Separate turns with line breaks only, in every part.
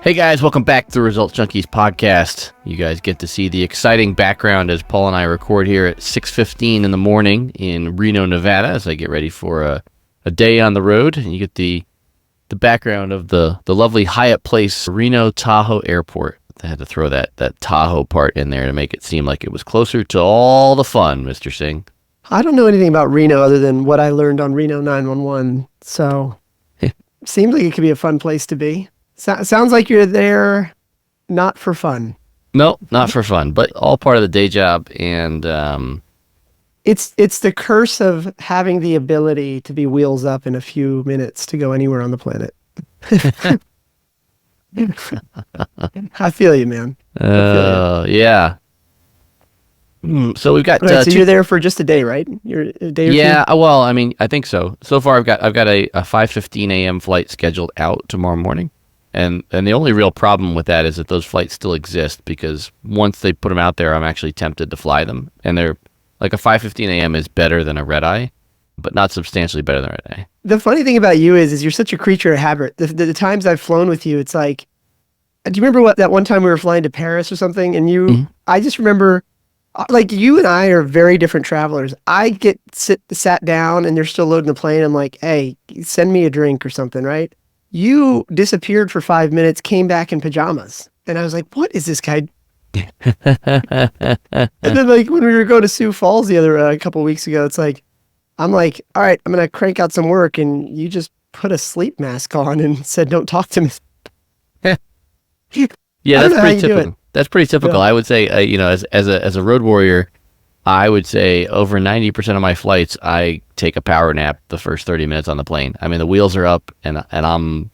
Hey guys, welcome back to the Results Junkies podcast. You guys get to see the exciting background as Paul and I record here at 6:15 in the morning in Reno, Nevada, as I get ready for a day on the road. And you get the background of the lovely Hyatt Place Reno Tahoe Airport. I had to throw that Tahoe part in there to make it seem like it was closer to all the fun, Mr. Singh.
I don't know anything about Reno other than what I learned on Reno 911, so seems like it could be a fun place to be. Sounds like you're there not for fun.
No, not for fun, but all part of the day job. And
it's the curse of having the ability to be wheels up in a few minutes to go anywhere on the planet. I feel you, man.
Yeah. So we've got
right, so you're there for just a day, right? You're a day or two?
Yeah, well, I mean, I think so. So far, I've got a 5:15 a.m. flight scheduled out tomorrow morning. And the only real problem with that is that those flights still exist, because once they put them out there, I'm actually tempted to fly them. And they're like a 5:15 a.m. is better than a red eye, but not substantially better than a red eye.
The funny thing about you is you're such a creature of habit. The times I've flown with you, it's like, do you remember that one time we were flying to Paris or something? And I just remember, like, you and I are very different travelers. I get sat down and they're still loading the plane. I'm like, hey, send me a drink or something, right? You disappeared for 5 minutes, came back in pajamas. And I was like, what is this guy? And then, like, when we were going to Sioux Falls a couple of weeks ago, it's like, I'm like, all right, I'm going to crank out some work. And you just put a sleep mask on and said, don't talk to me.
Yeah, that's pretty typical. That's pretty typical. Yeah. I would say, as a road warrior, I would say over 90% of my flights, I take a power nap the first 30 minutes on the plane. I mean, the wheels are up, and I'm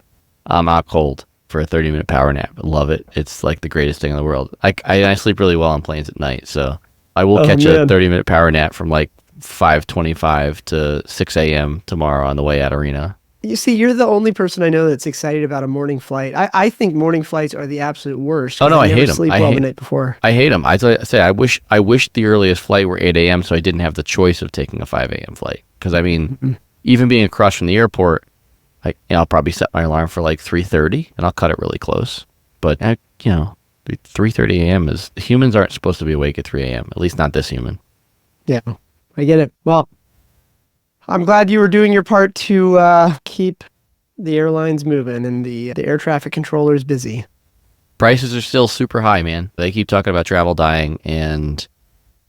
out cold for a 30-minute power nap. I love it. It's like the greatest thing in the world. I sleep really well on planes at night, so I will catch a 30-minute power nap from like 5:25 to 6 a.m. tomorrow on the way out of Reno.
You see, you're the only person I know that's excited about a morning flight. I think morning flights are the absolute worst.
Oh no, I hate them.
Sleep well the night before.
I hate them. I wish the earliest flight were 8 a.m. so I didn't have the choice of taking a 5 a.m. flight. Because I mean, even being across from the airport, I'll probably set my alarm for like 3:30, and I'll cut it really close. But 3:30 a.m. is, humans aren't supposed to be awake at 3 a.m. At least not this human.
Yeah, I get it. Well, I'm glad you were doing your part to keep the airlines moving and the air traffic controllers busy.
Prices are still super high, man. They keep talking about travel dying, and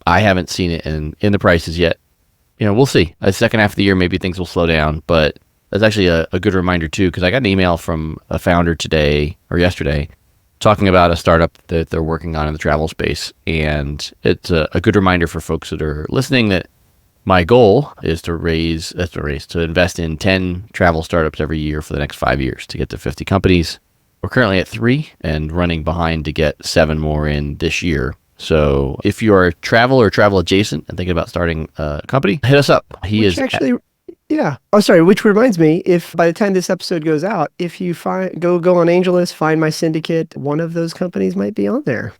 I haven't seen it in the prices yet. We'll see. The second half of the year, maybe things will slow down, but that's actually a good reminder too, because I got an email from a founder today or yesterday talking about a startup that they're working on in the travel space, and it's a good reminder for folks that are listening that my goal is to invest in 10 travel startups every year for the next 5 years to get to 50 companies. We're currently at 3 and running behind to get 7 more in this year. So if you are travel or travel adjacent and thinking about starting a company, hit us up.
Yeah. Oh, sorry. Which reminds me, if by the time this episode goes out, if you go on AngelList, find my syndicate, one of those companies might be on there.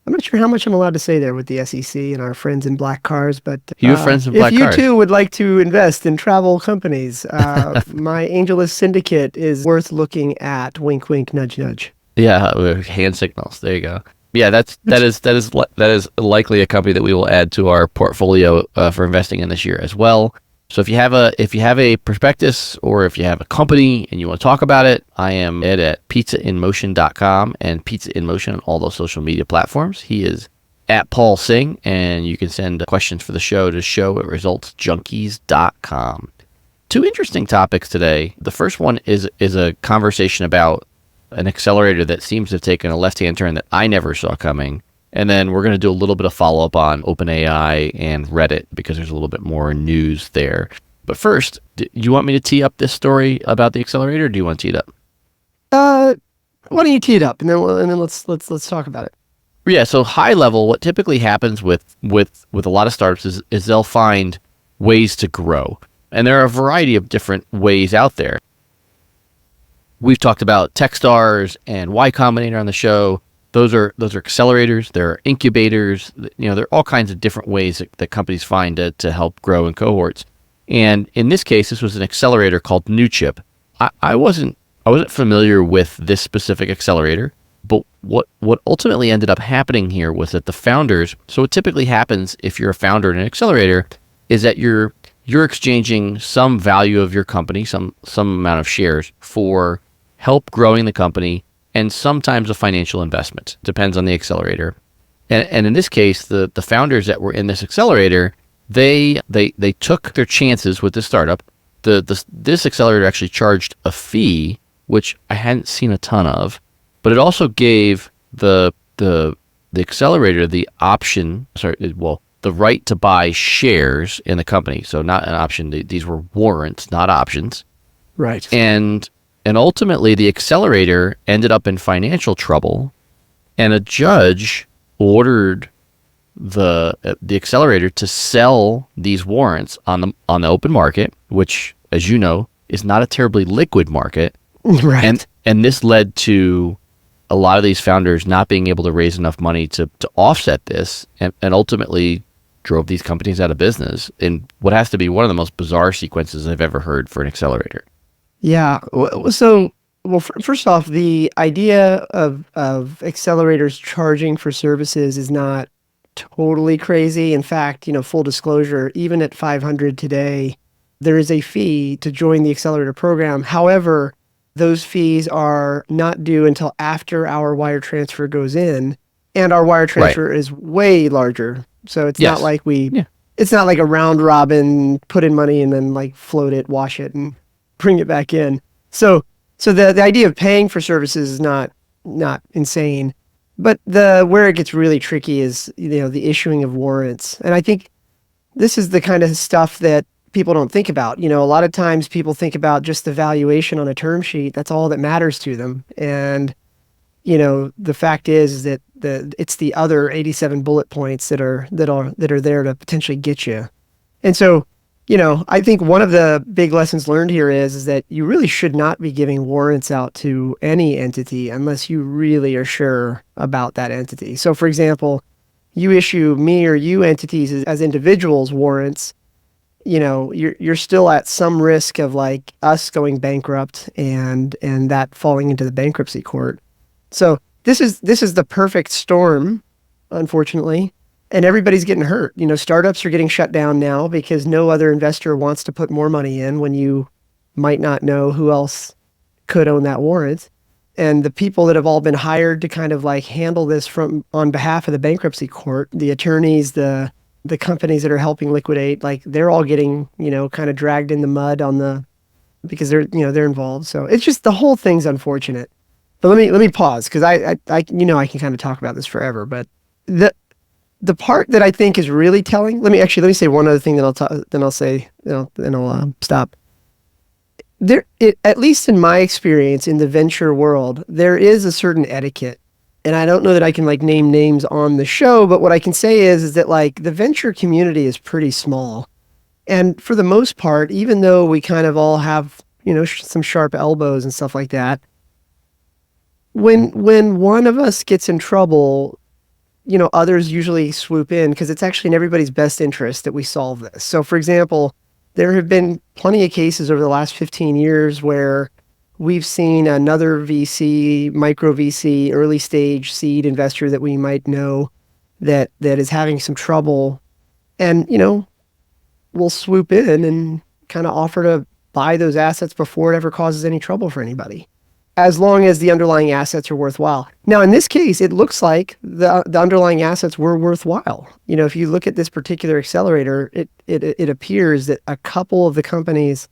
I'm not sure how much I'm allowed to say there with the SEC and our friends in black cars, but
you have friends in black cars.
If you too would like to invest in travel companies, my AngelList syndicate is worth looking at. Wink, wink, nudge, nudge.
Yeah, hand signals. There you go. Yeah, that is likely a company that we will add to our portfolio for investing in this year as well. So if you have a prospectus or if you have a company and you want to talk about it, I am Ed at pizzainmotion.com and Pizza in Motion on all those social media platforms. He is at Paul Singh, and you can send questions for the show to show@resultsjunkies.com. 2 interesting topics today. The first one is a conversation about an accelerator that seems to have taken a left-hand turn that I never saw coming. And then we're going to do a little bit of follow-up on OpenAI and Reddit, because there's a little bit more news there. But first, do you want me to tee up this story about the accelerator, or do you want to tee it up?
Why don't you tee it up, and then let's talk about it.
Yeah. So high level, what typically happens with a lot of startups is they'll find ways to grow, and there are a variety of different ways out there. We've talked about Techstars and Y Combinator on the show. Those are accelerators. There are incubators. There are all kinds of different ways that companies find to help grow in cohorts. And in this case, this was an accelerator called NewChip. I wasn't I wasn't familiar with this specific accelerator, but what ultimately ended up happening here was that the founders, so what typically happens if you're a founder in an accelerator is that you're exchanging some value of your company, some amount of shares for help growing the company and sometimes a financial investment. Depends on the accelerator. And in this case, the founders that were in this accelerator, they took their chances with this startup. This accelerator actually charged a fee, which I hadn't seen a ton of, but it also gave the accelerator the option, the right to buy shares in the company. So not an option. These were warrants, not options.
Right.
And ultimately, the accelerator ended up in financial trouble, and a judge ordered the accelerator to sell these warrants on the open market, which, as you know, is not a terribly liquid market.
Right.
And this led to a lot of these founders not being able to raise enough money to offset this, and ultimately drove these companies out of business in what has to be one of the most bizarre sequences I've ever heard for an accelerator.
Yeah. So, first off, the idea of accelerators charging for services is not totally crazy. In fact, full disclosure, even at 500 today, there is a fee to join the accelerator program. However, those fees are not due until after our wire transfer goes in, and our wire transfer is way larger. So it's not like it's not like a round robin, put in money and then like float it, wash it, and bring it back in. So the idea of paying for services is not insane, but where it gets really tricky is the issuing of warrants. And I think this is the kind of stuff that people don't think about. A lot of times people think about just the valuation on a term sheet. That's all that matters to them. And the fact is that it's the other 87 bullet points that are there to potentially get you. And so, I think one of the big lessons learned here is that you really should not be giving warrants out to any entity unless you really are sure about that entity. So, for example, you issue me or you entities as individuals warrants, you're still at some risk of like us going bankrupt and that falling into the bankruptcy court. So this is the perfect storm, unfortunately. And everybody's getting hurt. Startups are getting shut down now because no other investor wants to put more money in when you might not know who else could own that warrant. And the people that have all been hired to kind of like handle this on behalf of the bankruptcy court, the attorneys, the companies that are helping liquidate, like they're all getting, kind of dragged in the mud because they're involved. So it's just, the whole thing's unfortunate. But let me pause because I can kind of talk about this forever. But the part that I think is really telling, let me say one other thing, then I'll say, then I'll stop. At least in my experience in the venture world, there is a certain etiquette. And I don't know that I can like name names on the show, but what I can say is that like the venture community is pretty small. And for the most part, even though we kind of all have, some sharp elbows and stuff like that, when one of us gets in trouble, others usually swoop in because it's actually in everybody's best interest that we solve this. So, for example, there have been plenty of cases over the last 15 years where we've seen another VC, micro VC, early stage seed investor that we might know that is having some trouble, and we'll swoop in and kind of offer to buy those assets before it ever causes any trouble for anybody, as long as the underlying assets are worthwhile. Now, in this case, it looks like the underlying assets were worthwhile. If you look at this particular accelerator, it appears that a couple of the companies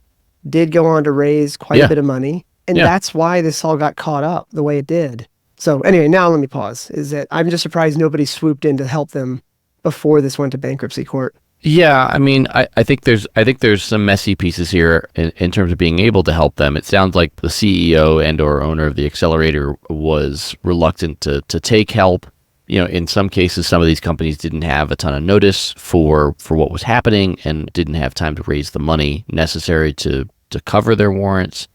did go on to raise quite a bit of money. And that's why this all got caught up the way it did. So anyway, now let me pause. Is that I'm just surprised nobody swooped in to help them before this went to bankruptcy court.
Yeah, I mean, I think there's some messy pieces here in terms of being able to help them. It sounds like the CEO and or owner of the accelerator was reluctant to take help. In some cases, some of these companies didn't have a ton of notice for what was happening and didn't have time to raise the money necessary to cover their warrants.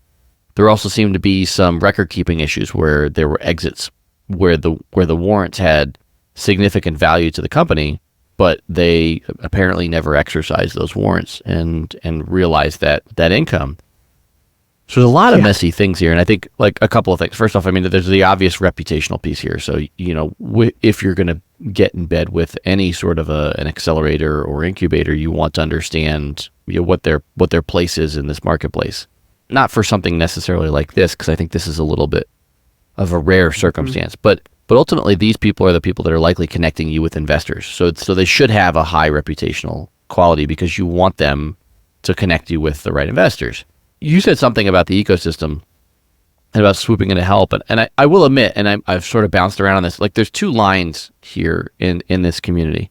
There also seemed to be some record-keeping issues where there were exits where the warrants had significant value to the company, but they apparently never exercised those warrants and realized that income. So there's a lot of
Yeah.
messy things here, and I think like a couple of things. First off, I mean, there's the obvious reputational piece here. So if you're going to get in bed with any sort of an accelerator or incubator, you want to understand what their place is in this marketplace. Not for something necessarily like this, because I think this is a little bit of a rare circumstance, but ultimately these people are the people that are likely connecting you with investors. So they should have a high reputational quality because you want them to connect you with the right investors. You said something about the ecosystem and about swooping in to help, and I will admit, and I've sort of bounced around on this. Like, there's two lines here in this community.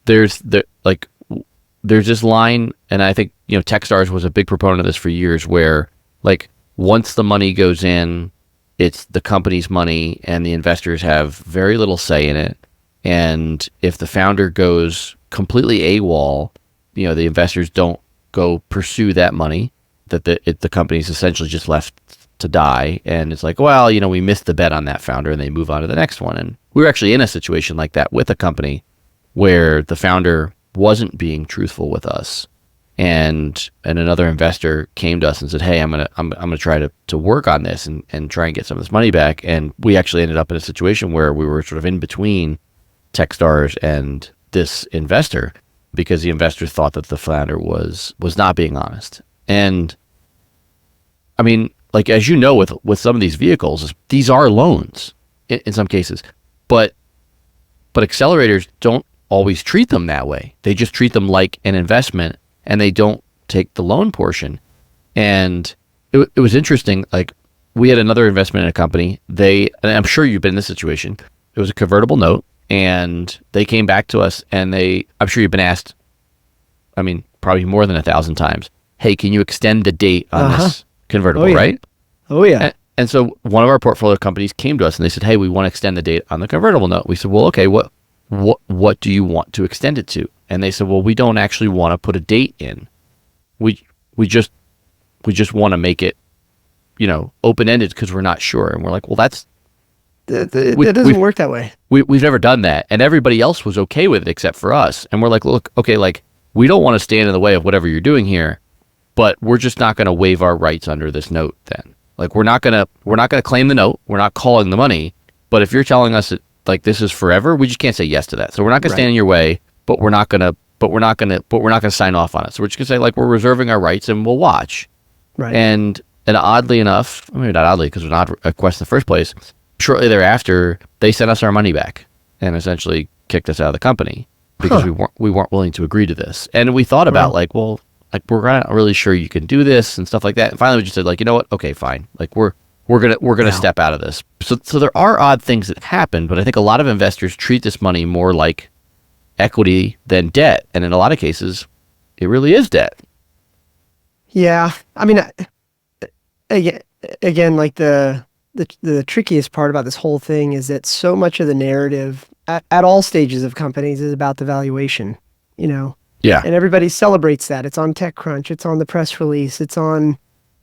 There's this line, and I think Techstars was a big proponent of this for years, where like once the money goes in, it's the company's money, and the investors have very little say in it. And if the founder goes completely AWOL, the investors don't go pursue that money. That the company's essentially just left to die, and it's like, well, we missed the bet on that founder, and they move on to the next one. And we were actually in a situation like that with a company where the founder wasn't being truthful with us, and another investor came to us and said, hey, I'm gonna try to work on this and try and get some of this money back. And we actually ended up in a situation where we were sort of in between Techstars and this investor, because the investor thought that the founder was not being honest. And I mean, like, as with some of these vehicles, these are loans in some cases, but accelerators don't always treat them that way. They just treat them like an investment, and they don't take the loan portion. And it was interesting. Like, we had another investment in a company. And I'm sure you've been in this situation. It was a convertible note, and they came back to us, and I'm sure you've been asked, I mean, probably more than 1,000 times, hey, can you extend the date on this convertible, right?
Oh, yeah.
And so one of our portfolio companies came to us, and they said, hey, we want to extend the date on the convertible note. We said, well, okay, what do you want to extend it to? And they said, well, we don't actually want to put a date in. We just want to make it, open-ended because we're not sure. And we're like, well, that
doesn't work that way.
We've never done that. And everybody else was okay with it except for us. And we're like, look, okay, like, we don't want to stand in the way of whatever you're doing here, but we're just not going to waive our rights under this note then. Like, we're not going to claim the note. We're not calling the money. But if you're telling us that, like, this is forever, we just can't say yes to that. So we're not going to stand in your way, but we're not going to sign off on it. So we're just going to say, like, we're reserving our rights and we'll watch.
Right.
And oddly enough, I mean, not oddly, because it was an odd request in the first place, shortly thereafter, they sent us our money back and essentially kicked us out of the company because we weren't willing to agree to this. And we thought about we're not really sure you can do this and stuff like that. And finally, we just said, like, you know what? Okay, fine. Like, we're gonna step out of this. So there are odd things that happen, but I think a lot of investors treat this money more like equity than debt, and in a lot of cases, it really is debt.
Yeah, I mean, again, like the trickiest part about this whole thing is that so much of the narrative at all stages of companies is about the valuation,
Yeah.
And everybody celebrates that. It's on TechCrunch, it's on the press release, it's on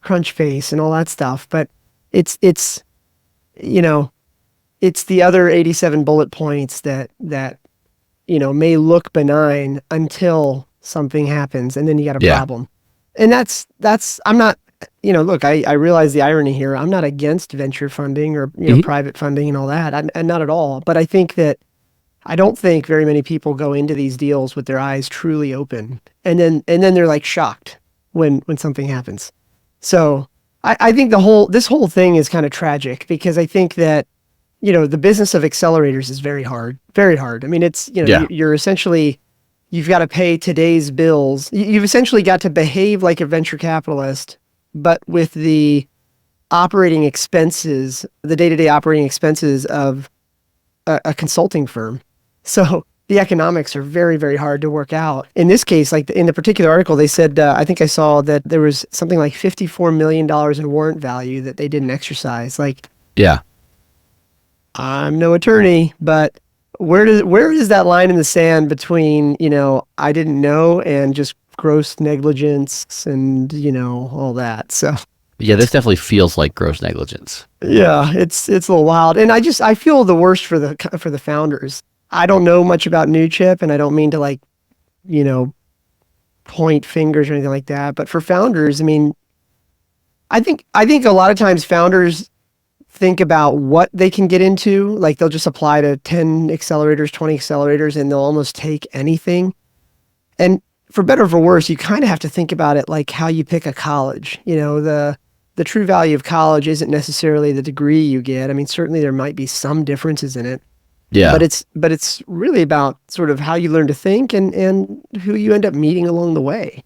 Crunchbase and all that stuff. But it's the other 87 bullet points that may look benign until something happens, and then you got a problem. And that's I'm not, look, I realize the irony here. I'm not against venture funding or private funding and all that, and not at all. But I think that I don't think very many people go into these deals with their eyes truly open, and then they're like shocked when something happens. So I think this whole thing is kind of tragic, because I think that the business of accelerators is very hard, very hard. I mean, it's you're essentially, you've got to pay today's bills. You've essentially got to behave like a venture capitalist, but with the operating expenses, the day-to-day operating expenses of a consulting firm. So the economics are very, very hard to work out. In this case, like in the particular article, they said, I think I saw that there was something like $54 million in warrant value that they didn't exercise. Like,
yeah,
I'm no attorney, but where is that line in the sand between, I didn't know and just gross negligence and, all that. So
yeah, this definitely feels like gross negligence.
yeah, it's a little wild. And I feel the worst for the founders. I don't know much about New Chip, and I don't mean to point fingers or anything like that. But for founders, I mean, I think a lot of times founders think about what they can get into. Like they'll just apply to 10 accelerators, 20 accelerators, and they'll almost take anything. And for better or for worse, you kind of have to think about it like how you pick a college. The true value of college isn't necessarily the degree you get. I mean, certainly there might be some differences in it.
Yeah.
But it's really about sort of how you learn to think and who you end up meeting along the way.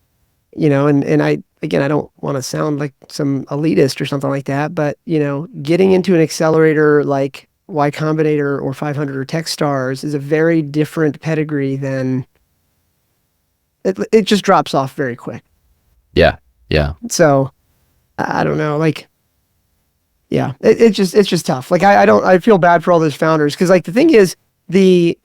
And I don't want to sound like some elitist or something like that, but getting into an accelerator like Y Combinator or 500 or Techstars is a very different pedigree than it just drops off very quick.
Yeah. Yeah.
So I don't know, like, yeah, it's just tough. Like I feel bad for all those founders because like the thing is the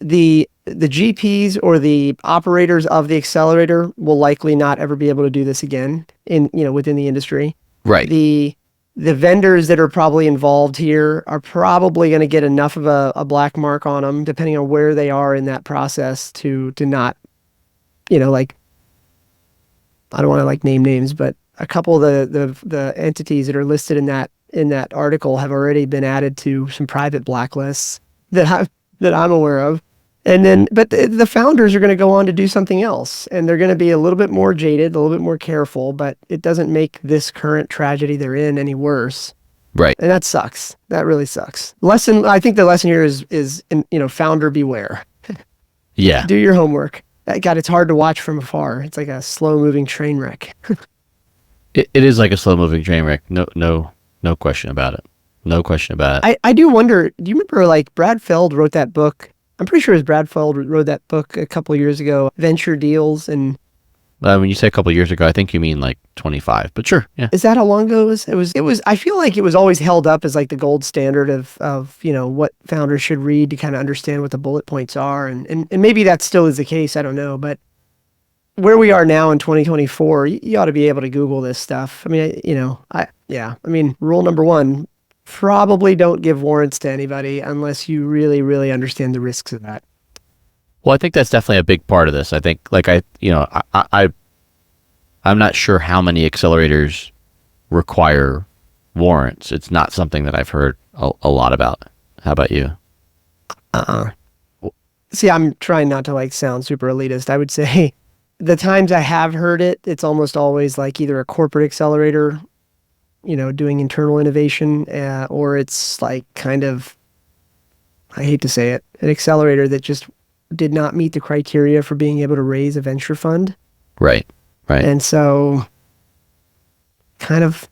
GPs or the operators of the accelerator will likely not ever be able to do this again within the industry.
Right.
The vendors that are probably involved here are probably going to get enough of a black mark on them, depending on where they are in that process, to not, like, I don't want to like name names, but a couple of the entities that are listed in that article have already been added to some private blacklists that I'm aware of. And then, but the founders are going to go on to do something else, and they're going to be a little bit more jaded, a little bit more careful, but it doesn't make this current tragedy they're in any worse.
Right.
And that sucks. That really sucks. I think the lesson here is founder beware.
Yeah.
Do your homework. God, it's hard to watch from afar. It's like a slow moving train wreck.
It is like a slow moving train wreck. No question about it. No question about it.
I do wonder, do you remember like Brad Feld wrote that book? I'm pretty sure it was Brad Feld wrote that book a couple of years ago, Venture Deals. And
when you say a couple of years ago, I think you mean like 25, but sure. Yeah.
Is that how long ago it was? I feel like it was always held up as like the gold standard of what founders should read to kind of understand what the bullet points are. And maybe that still is the case. I don't know. But where we are now in 2024, you ought to be able to Google this stuff. I mean, rule number one, probably don't give warrants to anybody unless you really, really understand the risks of that.
Well, I think that's definitely a big part of this. I think, like, I'm not sure how many accelerators require warrants. It's not something that I've heard a lot about. How about you?
See, I'm trying not to like sound super elitist. I would say the times I have heard it, it's almost always like either a corporate accelerator, doing internal innovation, or it's like kind of, I hate to say it, an accelerator that just did not meet the criteria for being able to raise a venture fund.
Right.
And so kind of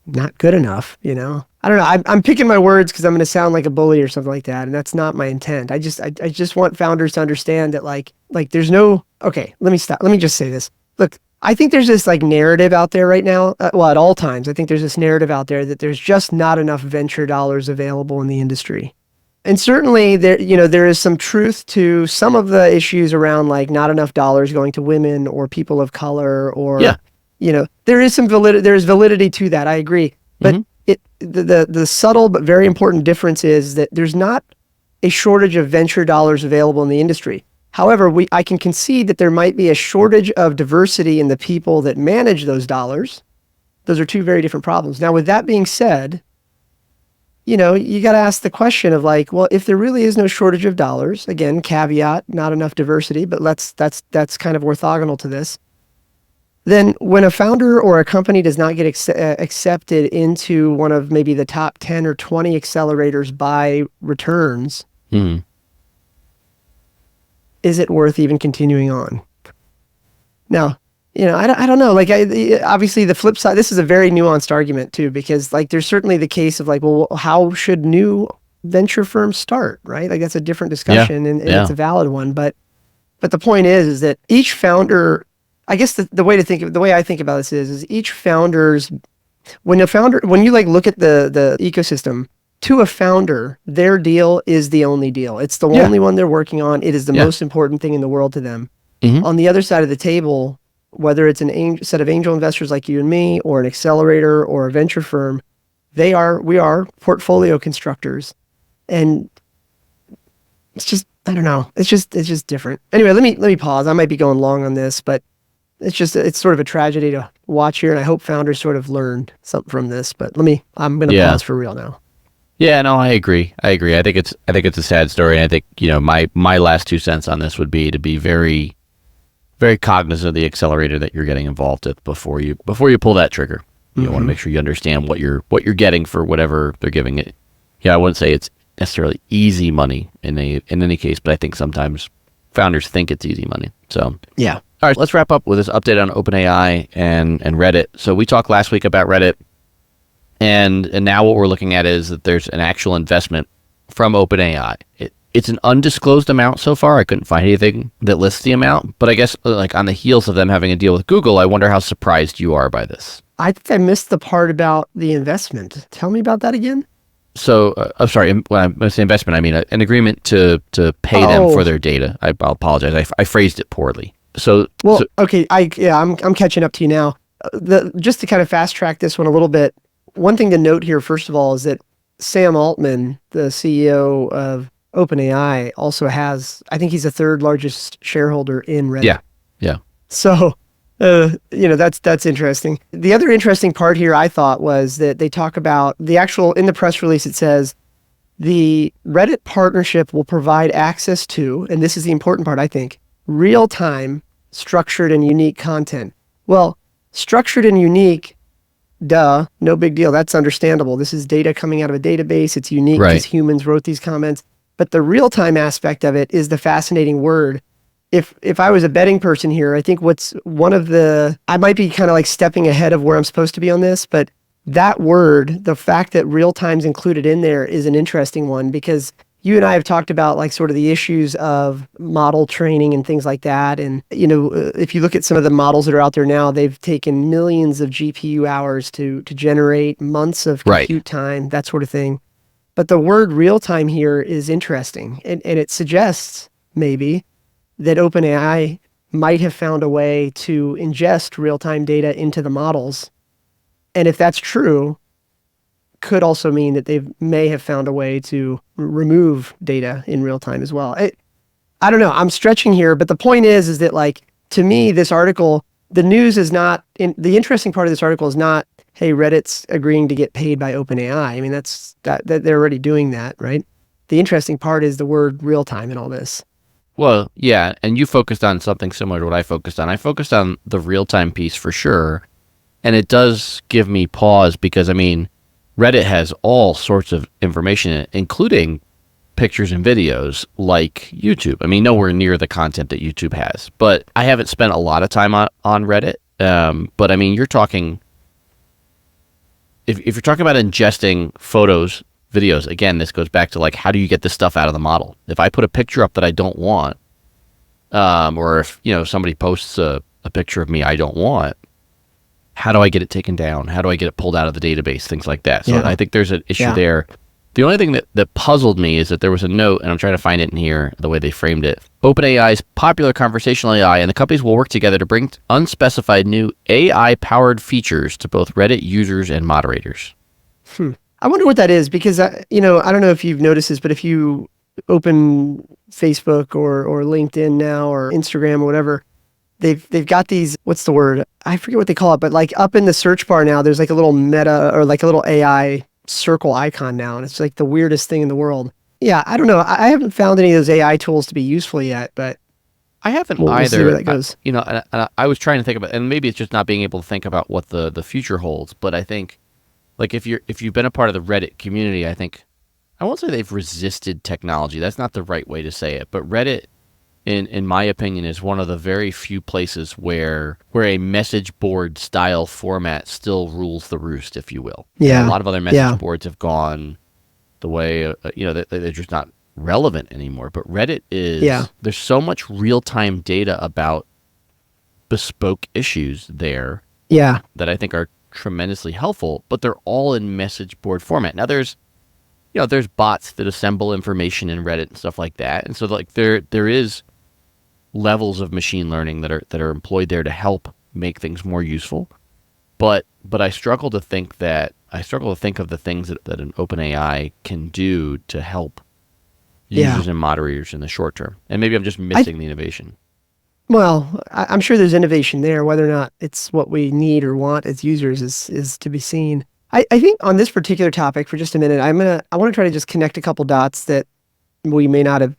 not good enough, I don't know. I'm picking my words because I'm going to sound like a bully or something like that. And that's not my intent. I just want founders to understand that like there's no, okay, let me stop. Let me just say this. Look, I think there's this like narrative out there right now. At all times, I think there's this narrative out there that there's just not enough venture dollars available in the industry. And certainly there is some truth to some of the issues around like not enough dollars going to women or people of color or, there is validity to that. I agree. But the subtle but very important difference is that there's not a shortage of venture dollars available in the industry. However, I can concede that there might be a shortage of diversity in the people that manage those dollars. Those are two very different problems. Now, with that being said, you got to ask the question of like, well, if there really is no shortage of dollars, again, caveat, not enough diversity, but that's kind of orthogonal to this. Then when a founder or a company does not get accepted into one of maybe the top 10 or 20 accelerators by returns, is it worth even continuing on? Now, I don't know. Like, obviously, the flip side. This is a very nuanced argument too, because like, there's certainly the case of like, well, how should new venture firms start? Right? Like, that's a different discussion, and it's a valid one. But the point is that each founder, I guess the way I think about this is each founder's when you like look at the ecosystem. To a founder, their deal is the only deal. It's the only one they're working on. It is the most important thing in the world to them. On the other side of the table, whether it's set of angel investors like you and me, or an accelerator or a venture firm, we are portfolio constructors. And it's just, I don't know. It's just different. Anyway, let me pause. I might be going long on this, but it's sort of a tragedy to watch here, and I hope founders sort of learned something from this. But I'm going to
Yeah.
pause for real now.
Yeah, no, I agree. I think it's a sad story, and I think, my last 2 cents on this would be to be very, very cognizant of the accelerator that you're getting involved with before you pull that trigger. You want to make sure you understand what you're getting for whatever they're giving it. Yeah, I wouldn't say it's necessarily easy money in any case, but I think sometimes founders think it's easy money. So
Yeah.
all right, let's wrap up with this update on OpenAI and Reddit. So we talked last week about Reddit, and now what we're looking at is that there's an actual investment from OpenAI. It's an undisclosed amount so far. I couldn't find anything that lists the amount, but I guess like on the heels of them having a deal with Google, I wonder how surprised you are by this.
I think I missed the part about the investment. Tell me about that again.
So, I'm sorry, when I say investment, I mean an agreement to pay them for their data. I'll apologize. I phrased it poorly.
Okay, I'm catching up to you now. Just to kind of fast track this one a little bit, one thing to note here, first of all, is that Sam Altman, the CEO of OpenAI, also has, I think he's the third largest shareholder in Reddit.
Yeah.
So, that's interesting. The other interesting part here, I thought, was that they talk about in the press release, it says the Reddit partnership will provide access to, and this is the important part, I think, real-time structured and unique content. Well, structured and unique, duh, no big deal. That's understandable. This is data coming out of a database. It's unique because humans wrote these comments. But the real-time aspect of it is the fascinating word. If I was a betting person here, I think I might be kind of like stepping ahead of where I'm supposed to be on this, but that word, the fact that real time's included in there is an interesting one, because you and I have talked about like sort of the issues of model training and things like that. And, if you look at some of the models that are out there now, they've taken millions of GPU hours to generate months of compute time, that sort of thing. But the word real time here is interesting. And it suggests maybe that OpenAI might have found a way to ingest real-time data into the models. And if that's true, could also mean that they may have found a way to remove data in real time as well. I don't know. I'm stretching here, but the point is that, like, to me, this article, the news is not, the interesting part of this article is not, hey, Reddit's agreeing to get paid by OpenAI. I mean, that they're already doing that, right? The interesting part is the word real time in all this.
Well, yeah, and you focused on something similar to what I focused on. I focused on the real-time piece for sure, and it does give me pause because, I mean, Reddit has all sorts of information in it, including pictures and videos like YouTube. I mean, nowhere near the content that YouTube has, but I haven't spent a lot of time on Reddit. But, I mean, you're talking, if you're talking about ingesting photos, videos, again, this goes back to like, how do you get this stuff out of the model? If I put a picture up that I don't want, or if somebody posts a picture of me I don't want, how do I get it taken down? How do I get it pulled out of the database? Things like that. So I think there's an issue there. The only thing that puzzled me is that there was a note, and I'm trying to find it in here, the way they framed it. OpenAI's popular conversational AI and the companies will work together to bring unspecified new AI-powered features to both Reddit users and moderators.
I wonder what that is, because I don't know if you've noticed this, but if you open Facebook or LinkedIn now or Instagram or whatever, they've got these, what's the word? I forget what they call it, but like up in the search bar now, there's like a little meta or like a little AI circle icon now, and it's like the weirdest thing in the world. Yeah, I don't know. I haven't found any of those AI tools to be useful yet, but
I haven't
we'll
either.
see where that goes.
I was trying to think about, and maybe it's just not being able to think about what the future holds, but I think, like, if you've been a part of the Reddit community, I won't say they've resisted technology. That's not the right way to say it. But Reddit, in my opinion, is one of the very few places where a message board style format still rules the roost, if you will.
Yeah.
And a lot of other message boards have gone the way, they're just not relevant anymore. But Reddit is, there's so much real-time data about bespoke issues there that I think are tremendously helpful, but they're all in message board format. Now there's bots that assemble information in Reddit and stuff like that, and so like there is levels of machine learning that are employed there to help make things more useful. But I struggle to think of the things that an OpenAI can do to help users and moderators in the short term. And maybe I'm just missing the innovation.
Well, I'm sure there's innovation there. Whether or not it's what we need or want as users is to be seen. I think on this particular topic, for just a minute, I want to try to just connect a couple dots that we may not have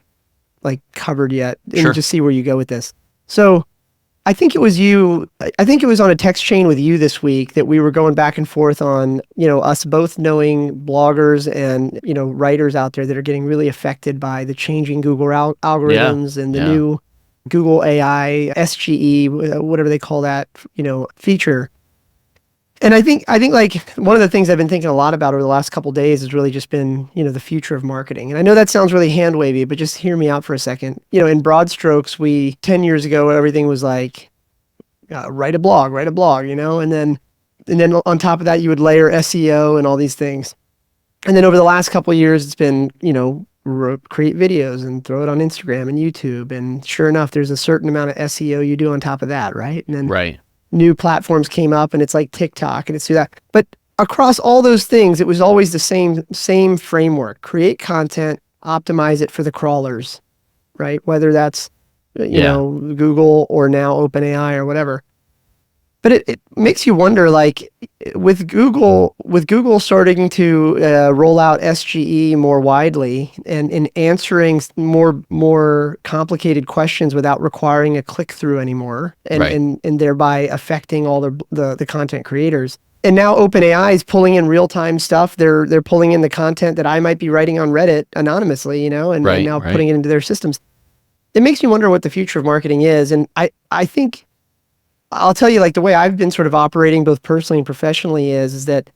like covered yet, and
Sure.
just see where you go with this. So I think it was you. I think it was on a text chain with you this week that we were going back and forth on, us both knowing bloggers and, writers out there that are getting really affected by the changing Google
Yeah.
algorithms and the
Yeah.
new Google AI, SGE, whatever they call that, feature. And I think like one of the things I've been thinking a lot about over the last couple of days has really just been, the future of marketing. And I know that sounds really hand wavy, but just hear me out for a second. In broad strokes, 10 years ago, everything was like, write a blog, and then on top of that, you would layer SEO and all these things. And then over the last couple of years, it's been, create videos and throw it on Instagram and YouTube. And sure enough, there's a certain amount of SEO you do on top of that, right? And then
Right.
new platforms came up, and it's like TikTok and it's through that. But across all those things, it was always the same framework: create content, optimize it for the crawlers, right? Whether that's
Yeah.
Google or now OpenAI or whatever. But it makes you wonder, like with Google starting to roll out SGE more widely and in answering more complicated questions without requiring a click through anymore, and,
Right.
and thereby affecting all the content creators. And now OpenAI is pulling in real time stuff. They're pulling in the content that I might be writing on Reddit anonymously, and
Right.
now
Right.
putting it into their systems. It makes me wonder what the future of marketing is, and I think. I'll tell you, like the way I've been sort of operating both personally and professionally is that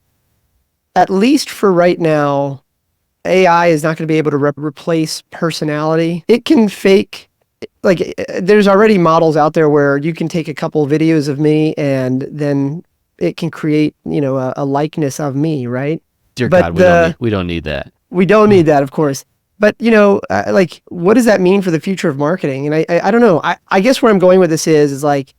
at least for right now, AI is not going to be able to replace personality. It can fake, like there's already models out there where you can take a couple of videos of me and then it can create, a likeness of me, right?
Dear
But
God, we don't need that.
we don't need that, of course. But like, what does that mean for the future of marketing? And I don't know. I guess where I'm going with this is like,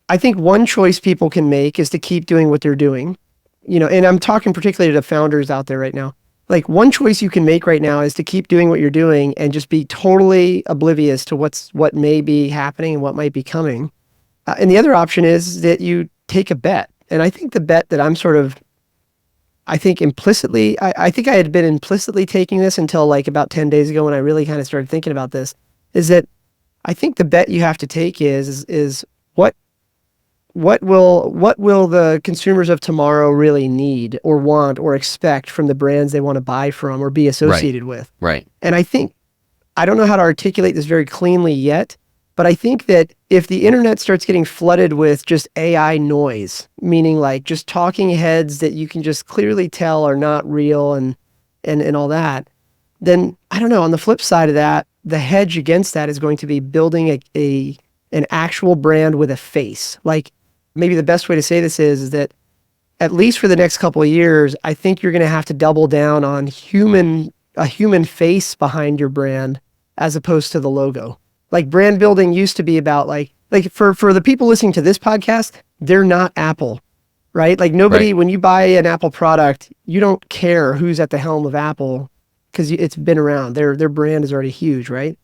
I think one choice people can make is to keep doing what they're doing, and I'm talking particularly to founders out there right now. Like one choice you can make right now is to keep doing what you're doing and just be totally oblivious to what may be happening and what might be coming. And the other option is that you take a bet. And I think the bet that I think implicitly, I think I had been implicitly taking this until like about 10 days ago when I really kind of started thinking about this, is that I think the bet you have to take is what will the consumers of tomorrow really need or want or expect from the brands they want to buy from or be associated with?
Right.
And I don't know how to articulate this very cleanly yet, but I think that if the internet starts getting flooded with just AI noise, meaning like just talking heads that you can just clearly tell are not real and all that, then I don't know, on the flip side of that, the hedge against that is going to be building an actual brand with a face. Like maybe the best way to say this is that at least for the next couple of years, I think you're going to have to double down on a human face behind your brand as opposed to the logo. Like brand building used to be about like for the people listening to this podcast, they're not Apple, right? Like nobody,
Right.
when you buy an Apple product, you don't care who's at the helm of Apple because it's been around. Their brand is already huge, right?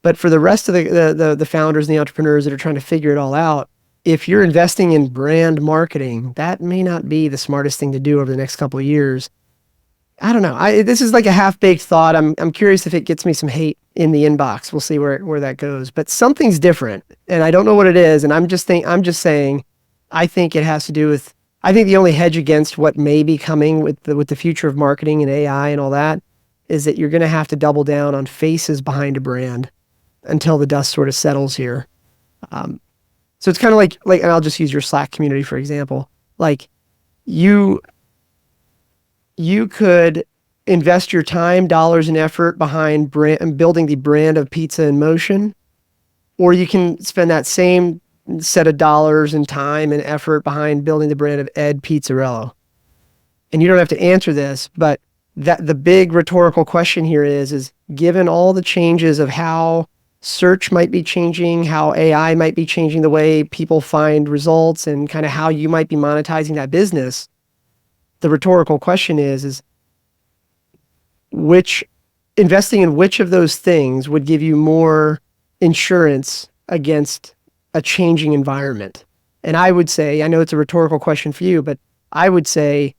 But for the rest of the founders and the entrepreneurs that are trying to figure it all out, if you're investing in brand marketing, that may not be the smartest thing to do over the next couple of years. I don't know. This is like a half-baked thought. I'm curious if it gets me some hate in the inbox. We'll see where that goes. But something's different, and I don't know what it is. And I'm just saying, I think it has to do with. I think the only hedge against what may be coming with the future of marketing and AI and all that is that you're going to have to double down on faces behind a brand until the dust sort of settles here. So it's kind of like, and I'll just use your Slack community for example. Like you could invest your time, dollars, and effort behind building the brand of Pizza in Motion, or you can spend that same set of dollars and time and effort behind building the brand of Ed Pizzarello. And you don't have to answer this, but that the big rhetorical question here is given all the changes of how search might be changing, how AI might be changing the way people find results, and kind of how you might be monetizing that business, the rhetorical question is investing in which of those things would give you more insurance against a changing environment? And I would say, I know it's a rhetorical question for you, but I would say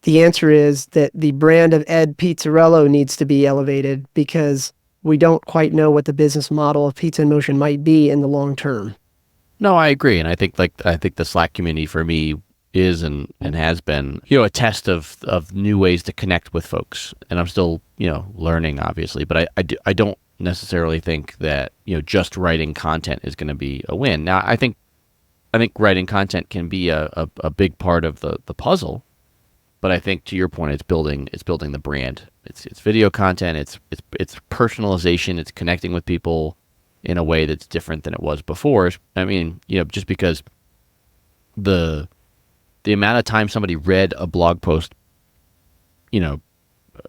the answer is that the brand of Ed Pizzarello needs to be elevated because we don't quite know what the business model of Pizza in Motion might be in the long term.
No, I agree. And I think the Slack community for me is and has been, a test of new ways to connect with folks. And I'm still, learning obviously, but I don't necessarily think that, just writing content is going to be a win. Now, I think writing content can be a big part of the puzzle, but I think to your point, it's building the brand. It's video content. It's personalization. It's connecting with people in a way that's different than it was before. I mean, just because the amount of time somebody read a blog post,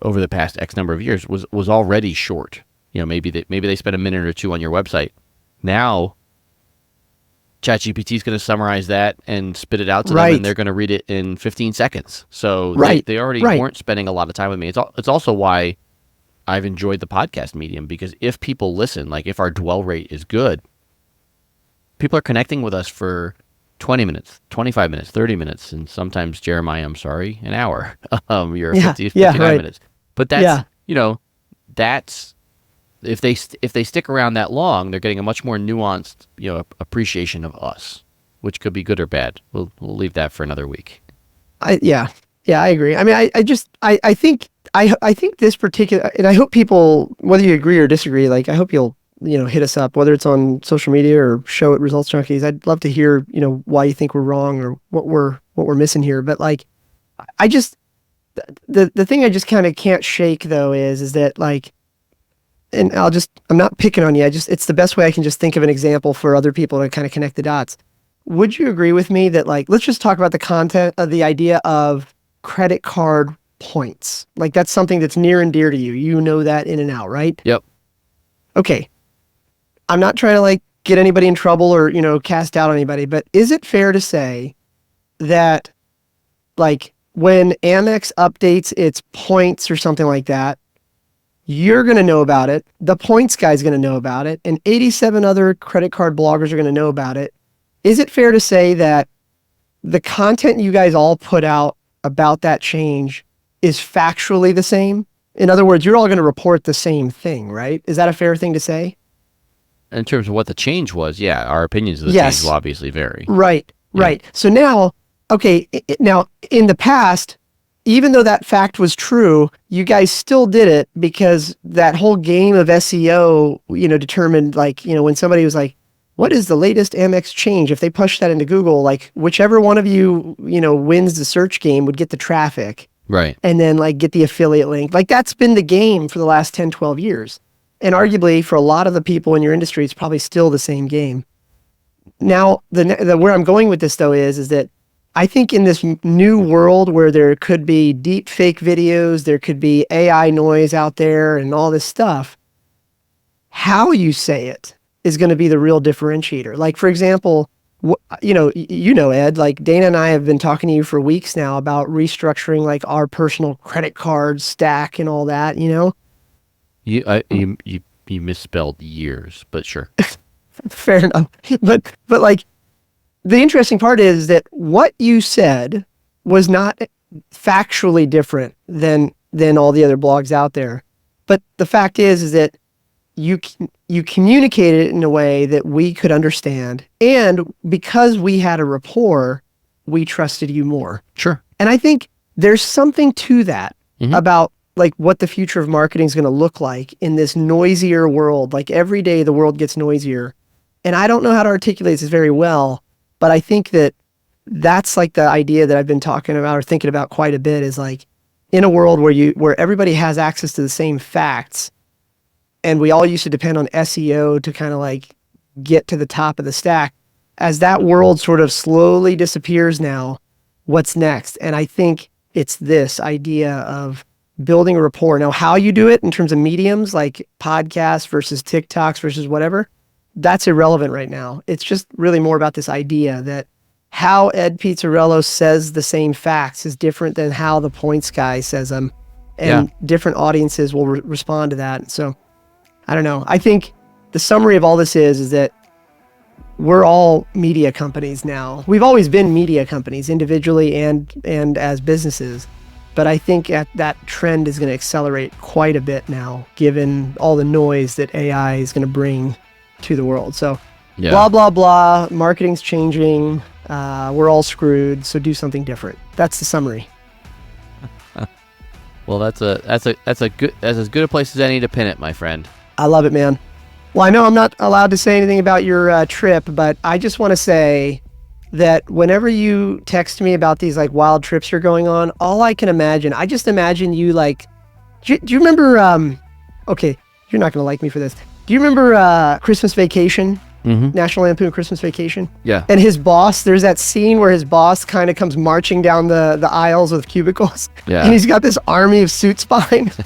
over the past X number of years was already short. Maybe they spent a minute or two on your website. Now, ChatGPT is going to summarize that and spit it out to them, and they're going to read it in 15 seconds. So they already weren't spending a lot of time with me. It's also why I've enjoyed the podcast medium, because if people listen, like if our dwell rate is good, people are connecting with us for 20 minutes, 25 minutes, 30 minutes, and sometimes, Jeremiah, I'm sorry, an hour. You're 59 minutes. But that's, that's, if they stick around that long, they're getting a much more nuanced, appreciation of us, which could be good or bad. We'll leave that for another week.
I agree. I mean, I think this particular, and I hope people, whether you agree or disagree, like I hope you'll, hit us up, whether it's on social media or show at Results Junkies. I'd love to hear, why you think we're wrong or what we're missing here. But like, I just, the thing I just kind of can't shake though is that like, and I'm not picking on you. It's the best way I can just think of an example for other people to kind of connect the dots. Would you agree with me that like, let's just talk about the content of the idea of credit card points. Like that's something that's near and dear to you. You know that in and out, right?
Yep.
Okay. I'm not trying to like get anybody in trouble or, cast doubt on anybody, but is it fair to say that like when Amex updates its points or something like that, you're going to know about it, the points guy's going to know about it, and 87 other credit card bloggers are going to know about it? Is it fair to say that the content you guys all put out about that change is factually the same? In other words, you're all going to report the same thing, right? Is that a fair thing to say?
In terms of what the change was, yeah, our opinions of the change will obviously vary.
Right. So now, okay, now in the past, even though that fact was true, you guys still did it because that whole game of SEO, determined like, when somebody was like, what is the latest Amex change? If they push that into Google, like whichever one of you, wins the search game would get the traffic.
Right.
And then like get the affiliate link. Like that's been the game for the last 10, 12 years. And arguably for a lot of the people in your industry, it's probably still the same game. Now, where I'm going with this though is that I think in this new world where there could be deep fake videos, there could be AI noise out there and all this stuff, how you say it is going to be the real differentiator. Like, for example, Ed, like Dana and I have been talking to you for weeks now about restructuring like our personal credit card stack and all that,
You misspelled years, but sure.
Fair enough. But like, the interesting part is that what you said was not factually different than all the other blogs out there. But the fact is that you communicated it in a way that we could understand. And because we had a rapport, we trusted you more.
Sure.
And I think there's something to that about like what the future of marketing is going to look like in this noisier world. Like every day the world gets noisier. And I don't know how to articulate this very well, but I think that that's like the idea that I've been talking about or thinking about quite a bit is like in a world where everybody has access to the same facts, and we all used to depend on SEO to kind of like get to the top of the stack. As that world sort of slowly disappears now, what's next? And I think it's this idea of building a rapport. Now, how you do it in terms of mediums like podcasts versus TikToks versus whatever, that's irrelevant right now. It's just really more about this idea that how Ed Pizzarello says the same facts is different than how the points guy says them. And different audiences will respond to that. So I don't know. I think the summary of all this is that we're all media companies now. We've always been media companies individually and as businesses. But I think that trend is going to accelerate quite a bit now, given all the noise that AI is going to bring to the world. So blah, blah, blah, marketing's changing. We're all screwed. So do something different. That's the summary.
Well, that's as good a place as any to pin it, my friend.
I love it, man. Well, I know I'm not allowed to say anything about your trip, but I just want to say that whenever you text me about these like wild trips you're going on, all I can imagine, I just imagine you like, do you remember, okay, you're not going to like me for this. Do you remember Christmas Vacation? National Lampoon Christmas Vacation?
Yeah.
And his boss, there's that scene where his boss kind of comes marching down the aisles with cubicles.
Yeah.
And he's got this army of suits behind.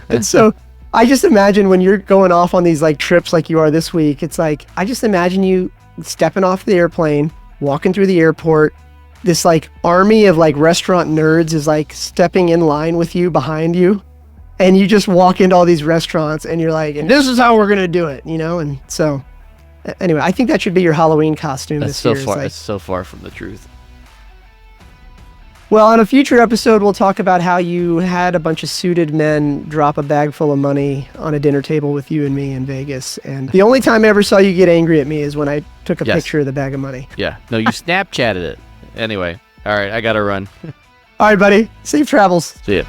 And so I just imagine when you're going off on these like trips like you are this week, it's like, I just imagine you stepping off the airplane, walking through the airport, this like army of like restaurant nerds is like stepping in line with you behind you. And you just walk into all these restaurants and you're like, and this is how we're going to do it, you know? And so anyway, I think that should be your Halloween costume this year.
It's so far from the truth.
Well, on a future episode, we'll talk about how you had a bunch of suited men drop a bag full of money on a dinner table with you and me in Vegas. And the only time I ever saw you get angry at me is when I took a picture of the bag of money.
Yeah. No, you Snapchatted it. Anyway. All right. I got to run.
All right, buddy. Safe travels.
See ya.